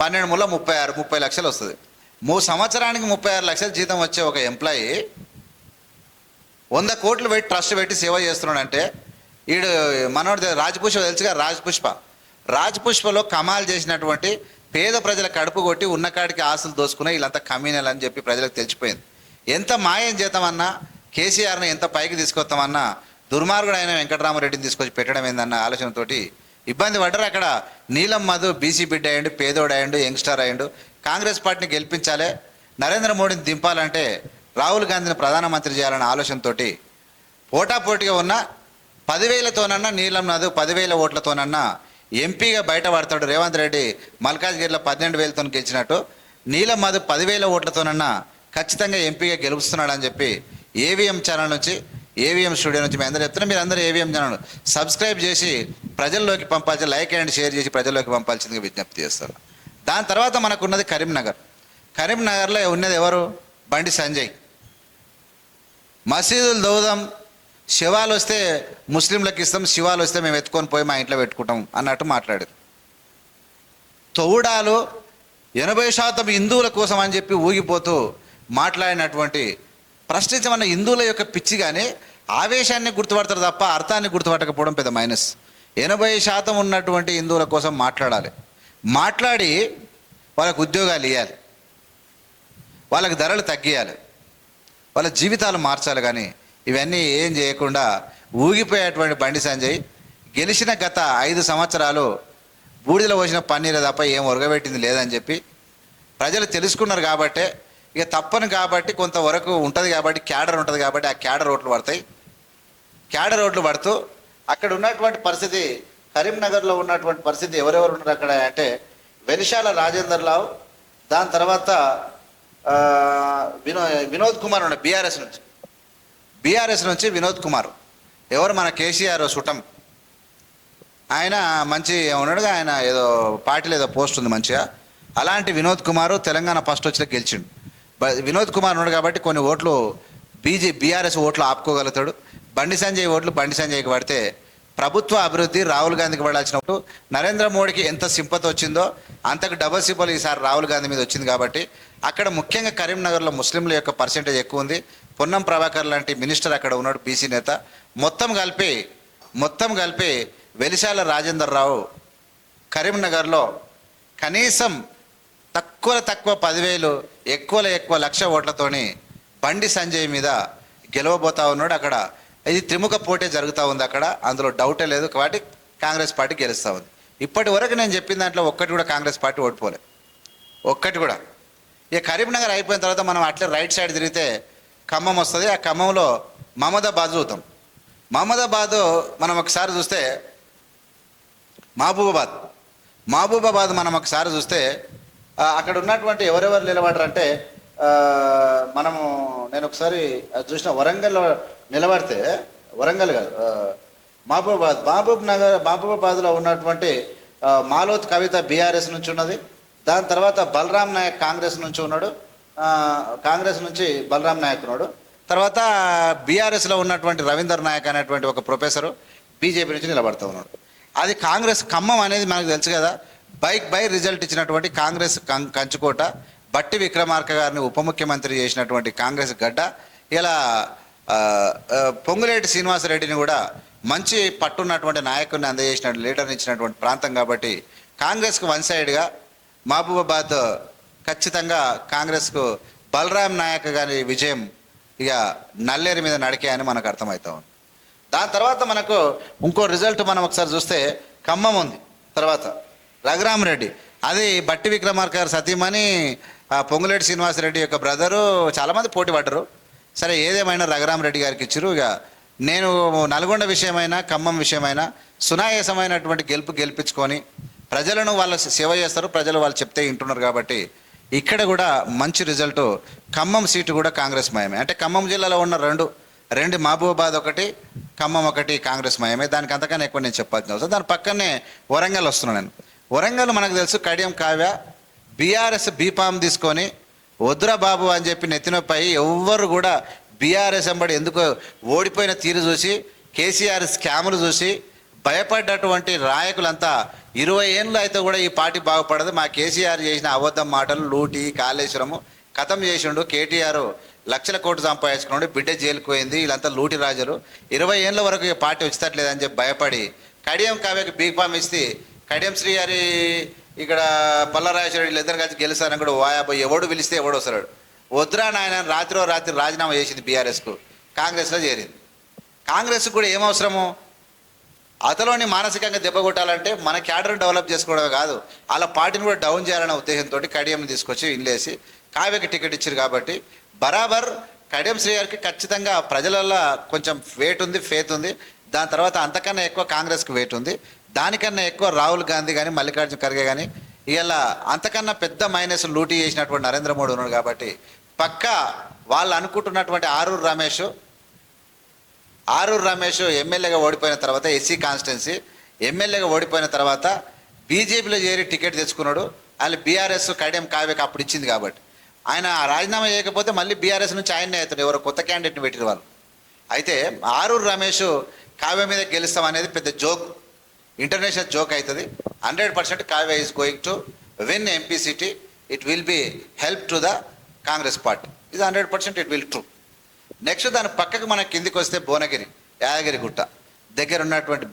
12 ముళ్ళ 30 లక్షలు వస్తుంది. సంవత్సరానికి 36 లక్షల జీతం వచ్చే ఒక ఎంప్లాయీ 100 కోట్లు పెట్టి ట్రస్ట్ పెట్టి సేవ చేస్తున్నాడంటే ఈడు మనోడు రాజపుష్ప తెలుసుగా, రాజపుష్పలో కమాల్ చేసినటువంటి పేద ప్రజల కడుపు కొట్టి ఉన్నకాడికి ఆస్తులు దోసుకునే వీళ్ళంతా కమ్యూనల్ అని చెప్పి ప్రజలకు తెలిసిపోయింది. ఎంత మాయం చేద్దామన్నా, కేసీఆర్ని ఎంత పైకి తీసుకొస్తామన్నా దుర్మార్గుడు అయిన వెంకటరామరెడ్డిని తీసుకొచ్చి పెట్టడం ఏందన్న ఆలోచనతోటి ఇబ్బంది పడ్డారు. అక్కడ నీలం మధు బీసీ బిడ్డ అయ్యండు, పేదోడు అయ్యండు, యంగ్స్టర్ అయ్యండు. కాంగ్రెస్ పార్టీని గెలిపించాలి, నరేంద్ర మోడీని దింపాలంటే రాహుల్ గాంధీని ప్రధానమంత్రి చేయాలనే ఆలోచనతోటి పోటాపోటీగా ఉన్న 10,000తోనన్నా నీలం మధు 10,000 ఓట్లతోనన్నా ఎంపీగా బయటపడతాడు. రేవంత్ రెడ్డి మల్కాజ్గిరిలో 12,000తో గెలిచినట్టు నీలం మధు 10,000 ఓట్లతోనన్నా ఖచ్చితంగా ఎంపీగా గెలుస్తున్నాడని చెప్పి ఏవిఎం ఛానల్ నుంచి, ఏవిఎం స్టూడియో నుంచి మేము అందరూ చెప్తున్నాం. మీరు అందరూ ఏవిఎం ఛానల్ సబ్స్క్రైబ్ చేసి ప్రజల్లోకి పంపాల్సి, లైక్ అండ్ షేర్ చేసి ప్రజల్లోకి పంపాల్సిందిగా విజ్ఞప్తి చేస్తారు. దాని తర్వాత మనకున్నది కరీంనగర్లో ఉన్నది ఎవరు? బండి సంజయ్. మసీదులు దౌదాం, శివాలు వస్తే ముస్లింలకు ఇస్తాం, శివాలు వస్తే మేము ఎత్తుకొని పోయి మా ఇంట్లో పెట్టుకుంటాం అన్నట్టు మాట్లాడారు. తౌడాలు 80% హిందువుల కోసం అని చెప్పి ఊగిపోతూ మాట్లాడినటువంటి ప్రశ్నించమన్న హిందువుల యొక్క పిచ్చి కానీ ఆవేశాన్ని గుర్తుపడతారు తప్ప అర్థాన్ని గుర్తుపట్టకపోవడం పెద్ద మైనస్. 80% ఉన్నటువంటి హిందువుల కోసం మాట్లాడి వాళ్ళకు ఉద్యోగాలు ఇవ్వాలి, వాళ్ళకి ధరలు తగ్గియాలి, వాళ్ళ జీవితాలు మార్చాలి. కానీ ఇవన్నీ ఏం చేయకుండా ఊగిపోయేటువంటి బండి సంజయ్ గెలిచిన గత 5 సంవత్సరాలు బూడిదలో పోసిన పన్నీరు తప్ప ఏం ఒరగబెట్టింది లేదని చెప్పి ప్రజలు తెలుసుకున్నారు. కాబట్టే ఇక తప్పను కాబట్టి కొంతవరకు ఉంటుంది కాబట్టి క్యాడర్ ఉంటుంది కాబట్టి ఆ క్యాడర్ ఓట్లు పడతాయి. క్యాడర్ ఓట్లు పడుతూ అక్కడ ఉన్నటువంటి పరిస్థితి, కరీంనగర్లో ఉన్నటువంటి పరిస్థితి ఎవరెవరు ఉన్నారు అక్కడ అంటే వెలిశాల రాజేందర్ రావు, దాని తర్వాత వినోద్ కుమార్ ఉన్నాడు బీఆర్ఎస్ నుంచి వినోద్ కుమార్, ఎవరు మన కేసీఆర్ సుటం. ఆయన మంచి ఉన్నాడుగా, ఆయన ఏదో పార్టీలో ఏదో పోస్ట్ ఉంది మంచిగా. అలాంటి వినోద్ కుమార్ తెలంగాణ ఫస్ట్ వచ్చి గెలిచిండు. వినోద్ కుమార్ ఉన్నాడు కాబట్టి కొన్ని ఓట్లు బీఆర్ఎస్ ఓట్లు ఆపుకోగలుగుతాడు. బండి సంజయ్ ఓట్లు బండి సంజయ్కి పడితే ప్రభుత్వ అభివృద్ధి రాహుల్ గాంధీకి పడాల్సినప్పుడు నరేంద్ర మోడీకి ఎంత సింపతి వచ్చిందో అంతకు డబల్ సింపల్ ఈసారి రాహుల్ గాంధీ మీద వచ్చింది. కాబట్టి అక్కడ ముఖ్యంగా కరీంనగర్లో ముస్లింల యొక్క పర్సెంటేజ్ ఎక్కువ ఉంది. పొన్నం ప్రభాకర్ లాంటి మినిస్టర్ అక్కడ ఉన్నాడు, బీసీ నేత. మొత్తం కలిపి వెలిశాల రాజేందర్ రావు కరీంనగర్లో కనీసం తక్కువ 10,000 ఎక్కువ 1,00,000 ఓట్లతోని బండి సంజయ్ మీద గెలవబోతా ఉన్నాడు. అక్కడ ఇది త్రిముఖ పోటే జరుగుతూ ఉంది అక్కడ, అందులో డౌటే లేదు. కాబట్టి కాంగ్రెస్ పార్టీ గెలుస్తూ ఉంది. ఇప్పటి వరకు నేను చెప్పిన దాంట్లో ఒక్కటి కూడా కాంగ్రెస్ పార్టీ ఓడిపోలే, ఒక్కటి కూడా. ఇక కరీంనగర్ అయిపోయిన తర్వాత మనం అట్లే రైట్ సైడ్ తిరిగితే ఖమ్మం వస్తుంది. ఆ ఖమ్మంలో మహమ్మదాబాద్ చూద్దాం. మహమ్మదాబాద్ మనం ఒకసారి చూస్తే మహబూబాబాద్ మనం ఒకసారి చూస్తే అక్కడ ఉన్నటువంటి ఎవరెవరు నిలబడరంటే నేను ఒకసారి చూసిన వరంగల్లో నిలబడితే, వరంగల్ కాదు మహబూబాబాద్లో ఉన్నటువంటి మాలోత్ కవిత బీఆర్ఎస్ నుంచి ఉన్నది. దాని తర్వాత బలరాం నాయక్ కాంగ్రెస్ నుంచి ఉన్నాడు, కాంగ్రెస్ నుంచి బలరాం నాయక్ ఉన్నాడు. తర్వాత బీఆర్ఎస్లో ఉన్నటువంటి రవీందర్ నాయక్ అనేటువంటి ఒక ప్రొఫెసరు బీజేపీ నుంచి నిలబడుతూ ఉన్నాడు. అది కాంగ్రెస్. ఖమ్మం అనేది మనకు తెలుసు కదా, బై రిజల్ట్ ఇచ్చినటువంటి కాంగ్రెస్ కంచుకోట. బట్టి విక్రమార్క గారిని ఉప ముఖ్యమంత్రి చేసినటువంటి కాంగ్రెస్ గడ్డ. ఇలా పొంగులేటి శ్రీనివాసరెడ్డిని కూడా మంచి పట్టున్నటువంటి నాయకుడిని అందజేసిన లీడర్ని ఇచ్చినటువంటి ప్రాంతం. కాబట్టి కాంగ్రెస్కు వన్ సైడ్గా మహబూబాబాద్ ఖచ్చితంగా కాంగ్రెస్కు బలరాం నాయక్ గారి విజయం ఇక నల్లేరు మీద నడికే అని మనకు అర్థమవుతా ఉంది. దాని తర్వాత మనకు ఇంకో రిజల్ట్ మనం ఒకసారి చూస్తే ఖమ్మం ఉంది. తర్వాత రఘురామరెడ్డి, అది బట్టి విక్రమార్క గారు సతీమణి పొంగులేటి శ్రీనివాసరెడ్డి యొక్క బ్రదరు. చాలామంది పోటీ పడ్డరు. సరే ఏదేమైనా రఘురామరెడ్డి గారికి ఇచ్చారు. ఇక నేను నల్గొండ విషయమైనా ఖమ్మం విషయమైనా సునాయాసమైనటువంటి గెలిపించుకొని ప్రజలను వాళ్ళ సేవ చేస్తారు, ప్రజలు వాళ్ళు చెప్తే వింటున్నారు. కాబట్టి ఇక్కడ కూడా మంచి రిజల్ట్. ఖమ్మం సీటు కూడా కాంగ్రెస్ మయమే. అంటే ఖమ్మం జిల్లాలో ఉన్న రెండు మహబూబాబాద్ ఒకటి, ఖమ్మం ఒకటి కాంగ్రెస్ మయమే. దానికి అంతకన్నా ఎక్కువ నేను చెప్పాల్సిన అవసరం. దాని పక్కనే వరంగల్ వస్తున్నాను నేను. వరంగల్ మనకు తెలుసు, కడియం కావ్య బీఆర్ఎస్ బీఫామ్ తీసుకొని వద్దురా బాబు అని చెప్పి నెత్తినొప్పై ఎవ్వరు కూడా బీఆర్ఎస్ ఎంబడి ఎందుకు ఓడిపోయిన తీరు చూసి, కేసీఆర్ స్కాములు చూసి భయపడ్డటువంటి నాయకులంతా 20 ఏళ్ళు అయితే కూడా ఈ పార్టీ బాగుపడదు, మా కేసీఆర్ చేసిన అబద్ధం మాటలు, లూటి కాళేశ్వరము ఖతం చేసిండు, కేటీఆర్ లక్షల కోట్లు సంపాదించుకున్నాడు, బిడ్డ జైలుకు పోయింది, వీళ్ళంతా లూటి రాజులు, 20 ఏళ్ళ వరకు ఈ పార్టీ వచ్చేటట్లేదని చెప్పి భయపడి కడియం కావ్యకి బీఫామ్ ఇస్తే కడియం శ్రీ గారి ఇక్కడ పల్లరాజేశ్వర వీళ్ళిద్దరు కలిసి గెలుస్తారని కూడా వాయాబోయి ఎవడు పిలిస్తే ఎవడు వస్తాడు. వద్దురా నాయన రాత్రి రాజీనామా చేసింది బీఆర్ఎస్కు, కాంగ్రెస్లో చేరింది. కాంగ్రెస్కు కూడా ఏమవసరము, అతలోని మానసికంగా దెబ్బ కొట్టాలంటే మన క్యాడర్ని డెవలప్ చేసుకోవడమే కాదు, అలా పార్టీని కూడా డౌన్ చేయాలనే ఉద్దేశంతో కడియం తీసుకొచ్చి ఇల్లేసి కావ్యకి టికెట్ ఇచ్చారు. కాబట్టి బరాబర్ కడియం శ్రీ గారికి ఖచ్చితంగా ప్రజలలో కొంచెం వెయిట్ ఉంది, ఫేత్ ఉంది. దాని తర్వాత అంతకన్నా ఎక్కువ కాంగ్రెస్కి వెయిట్ ఉంది. దానికన్నా ఎక్కువ రాహుల్ గాంధీ కానీ మల్లికార్జున ఖర్గే కానీ ఇలా అంతకన్నా పెద్ద మైనస్ లూటీ చేసినటువంటి నరేంద్ర మోడీ ఉన్నాడు. కాబట్టి పక్కా వాళ్ళు అనుకుంటున్నటువంటి ఆరూరు రమేష్ ఎమ్మెల్యేగా ఓడిపోయిన తర్వాత, ఎస్సీ కాన్స్టిట్యున్సీ ఎమ్మెల్యేగా ఓడిపోయిన తర్వాత బీజేపీలో చేరి టికెట్ తెచ్చుకున్నాడు. వాళ్ళు బీఆర్ఎస్ కడియం కావ్యకి అప్పుడు ఇచ్చింది. కాబట్టి ఆయన రాజీనామా చేయకపోతే మళ్ళీ బీఆర్ఎస్ నుంచి ఆయన్నే అవుతాడు, ఎవరో కొత్త క్యాండిడేట్ని పెట్టిన వాళ్ళు. అయితే ఆరూరు రమేష్ కావ్య మీద గెలుస్తాం అనేది పెద్ద జోక్, ఇంటర్నేషనల్ జోక్ అవుతుంది. 100% Kavya is going to win MP city. It will be help to the Congress party. ఇది 100% ఇట్ విల్ ట్రూ. నెక్స్ట్ దాని పక్కకు మన కిందికి వస్తే భువనగిరి, యాదగిరి గుట్ట దగ్గర ఉన్నటువంటి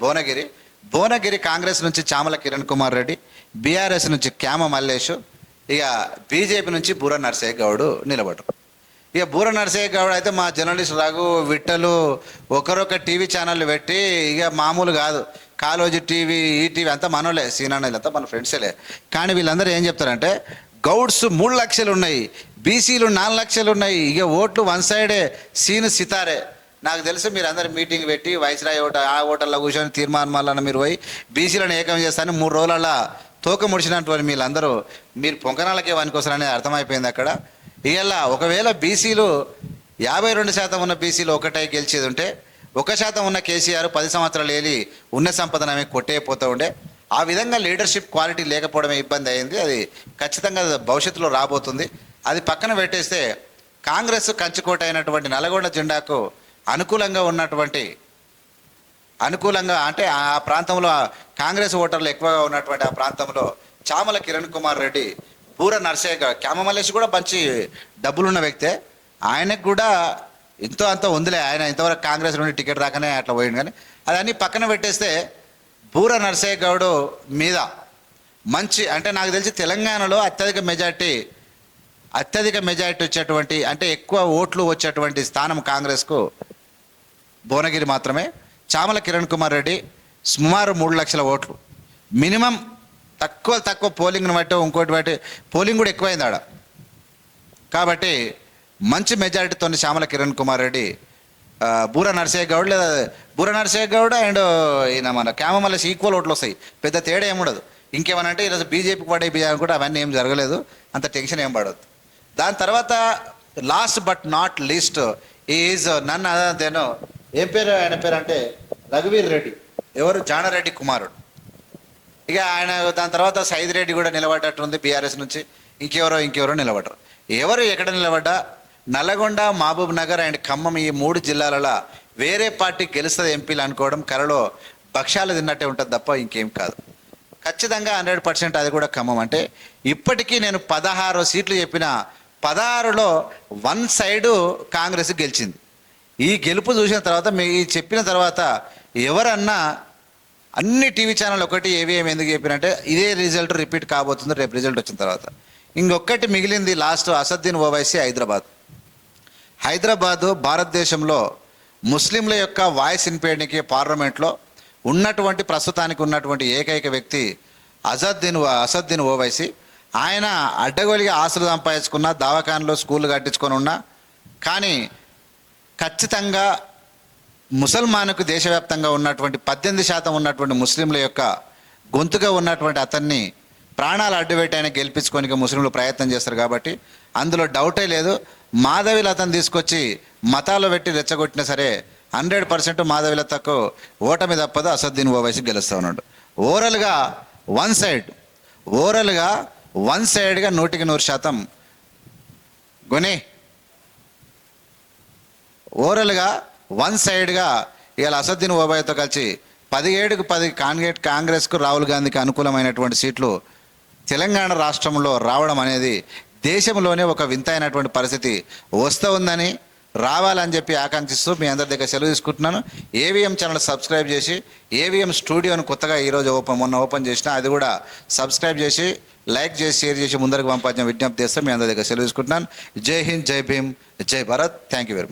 భువనగిరి కాంగ్రెస్ నుంచి చామల కిరణ్ కుమార్ రెడ్డి, బీఆర్ఎస్ నుంచి క్యామ మల్లేష్, ఇక బీజేపీ నుంచి బూర నరసయ్య గౌడ్ నిలబడరు. ఇక బూర నరసయ్య గౌడ్ అయితే మా జర్నలిస్ట్ రఘు విట్టలు ఒకరొక టీవీ ఛానళ్ళు పెట్టి ఇక మామూలు కాదు, కాలోజీ టీవీ, ఈటీవీ అంతా మనోలే, సీనాన్నలంతా మన ఫ్రెండ్సేలే. కానీ వీళ్ళందరూ ఏం చెప్తారంటే గౌడ్స్ 3 లక్షలు ఉన్నాయి, బీసీలు 4 లక్షలు ఉన్నాయి, ఇక ఓట్లు వన్ సైడే, సీను సితారే. నాకు తెలుసు మీరు అందరు మీటింగ్ పెట్టి వైస్రాయ్ ఆ హోటల్లో కూర్చొని తీర్మానం మీరు పోయి బీసీలను ఏకం చేస్తాను 3 రోజులలో తోక ముడిచినటువంటి వీళ్ళందరూ మీరు పొంకనాలకే వనికొస్తారనేది అర్థమైపోయింది అక్కడ. ఇలా ఒకవేళ బీసీలు 52% ఉన్న బీసీలు ఒకటై గెలిచేది ఉంటే 1% ఉన్న కేసీఆర్ 10 సంవత్సరాలు ఏలి ఉన్న సంపదను ఆమె కొట్టేపోతూ ఉండే. ఆ విధంగా లీడర్షిప్ క్వాలిటీ లేకపోవడమే ఇబ్బంది అయింది. అది ఖచ్చితంగా భవిష్యత్తులో రాబోతుంది. అది పక్కన పెట్టేస్తే కాంగ్రెస్ కంచుకోట అయినటువంటి నల్గొండ జెండాకు అనుకూలంగా అంటే ఆ ప్రాంతంలో కాంగ్రెస్ ఓటర్లు ఎక్కువగా ఉన్నటువంటి ఆ ప్రాంతంలో చామల కిరణ్ కుమార్ రెడ్డి, బూర నర్సయ్య గారు, క్యామమల్లేష్ కూడా మంచి డబ్బులున్న వ్యక్తే. ఆయనకు కూడా ఎంతో అంత ఉందిలే. ఆయన ఇంతవరకు కాంగ్రెస్ నుండి టికెట్ రాకనే అట్లా పోయింది. కానీ అదన్నీ పక్కన పెట్టేస్తే బూర నర్సయ్య గౌడ్ మీద మంచి అంటే నాకు తెలిసి తెలంగాణలో అత్యధిక మెజారిటీ వచ్చేటువంటి అంటే ఎక్కువ ఓట్లు వచ్చేటువంటి స్థానం కాంగ్రెస్కు భువనగిరి మాత్రమే. చామల కిరణ్ కుమార్ రెడ్డి సుమారు 3 లక్షల ఓట్లు మినిమం. తక్కువ పోలింగ్ను బట్టి ఇంకోటి బట్టి పోలింగ్ కూడా ఎక్కువైంది ఆడ. కాబట్టి మంచి మెజారిటీతో చామల కిరణ్ కుమార్ రెడ్డి, బూర నర్సయ్య గౌడ్ లేదా బూర నర్సయ్య గౌడ్ అండ్ ఈయన మన క్యామమల్లేష్ ఈక్వల్ ఓట్లు వస్తాయి. పెద్ద తేడా ఏముండదు. ఇంకేమనంటే ఈరోజు బీజేపీకి పడే బీజేపీ కూడా అవన్నీ ఏం జరగలేదు. అంత టెన్షన్ ఏం పడదు. దాని తర్వాత last but not least is నన్ను అదేనో ఏం పేరు ఆయన పేరు అంటే రఘువీర్ రెడ్డి, ఎవరు జానారెడ్డి కుమారుడు. ఇక ఆయన దాని తర్వాత సైద్ రెడ్డి కూడా నిలబడ్డట్టుంది బీఆర్ఎస్ నుంచి. ఇంకెవరో నిలబడ్డారు. ఎవరు ఎక్కడ నిలబడ్డా నల్లగొండ, మహబూబ్ నగర్ అండ్ ఖమ్మం ఈ 3 జిల్లాలలో వేరే పార్టీ గెలుస్తుంది ఎంపీలు అనుకోవడం కలలో భక్ష్యాలు తిన్నట్టే ఉంటుంది తప్ప ఇంకేం కాదు. ఖచ్చితంగా 100% అది కూడా ఖమ్మం. అంటే ఇప్పటికీ నేను 16 సీట్లు చెప్పిన 16లో 1 సైడు కాంగ్రెస్ గెలిచింది. ఈ గెలుపు చూసిన తర్వాత చెప్పిన తర్వాత ఎవరన్నా అన్ని టీవీ ఛానల్ ఒకటి ఏవిఎం ఎందుకు చెప్పినంటే ఇదే రిజల్ట్ రిపీట్ కాబోతుంది రేపు రిజల్ట్ వచ్చిన తర్వాత. ఇంకొకటి మిగిలింది లాస్ట్ అసదుద్దీన్ ఓవైసీ హైదరాబాదు భారతదేశంలో ముస్లింల యొక్క వాయిస్ వినిపించడానికి పార్లమెంట్లో ప్రస్తుతానికి ఉన్నటువంటి ఏకైక వ్యక్తి అసదుద్దీన్ ఓవైసీ. ఆయన అడ్డగోలిగా ఆస్తులు సంపాదించుకున్న, దవాఖానలో స్కూళ్ళు కట్టించుకొని ఉన్నా కానీ ఖచ్చితంగా ముసల్మానుకు దేశవ్యాప్తంగా ఉన్నటువంటి 18% ఉన్నటువంటి ముస్లింల యొక్క గొంతుగా ఉన్నటువంటి అతన్ని ప్రాణాలు అడ్డుపెట్టి ఆయన గెలిపించుకోనికి ముస్లింలు ప్రయత్నం చేస్తారు. కాబట్టి అందులో డౌటే లేదు. మాధవిలు అతను తీసుకొచ్చి మతాలు పెట్టి రెచ్చగొట్టినా సరే 100% మాధవిలతకు ఓటమి తప్పదు. అసదుద్దీన్ ఓవైసీ గెలుస్తూ ఉన్నాడు. ఓవరాల్గా వన్ సైడ్గా 100% గుని ఓవరాల్గా 1 సైడ్గా ఇవాళ అసదుద్దీన్ ఓవైసీతో కలిసి 17కు 10 కాంగ్రెస్కు రాహుల్ గాంధీకి అనుకూలమైనటువంటి సీట్లు తెలంగాణ రాష్ట్రంలో రావడం అనేది దేశంలోనే ఒక వింతైనటువంటి పరిస్థితి వస్తూ ఉందని, రావాలని చెప్పి ఆకాంక్షిస్తూ మీ అందరి దగ్గర సెలవు తీసుకుంటున్నాను. ఏవిఎం ఛానల్ సబ్స్క్రైబ్ చేసి ఏవిఎం స్టూడియోను కొత్తగా ఈరోజు మొన్న ఓపెన్ చేసిన అది కూడా సబ్స్క్రైబ్ చేసి లైక్ చేసి షేర్ చేసి ముందరకు పంపించిన విజ్ఞప్తి చేస్తే మీ అందరి దగ్గర సెలవు తీసుకుంటున్నాను. జై హింద్, జై భీమ్, జై Bharat. Thank you very much.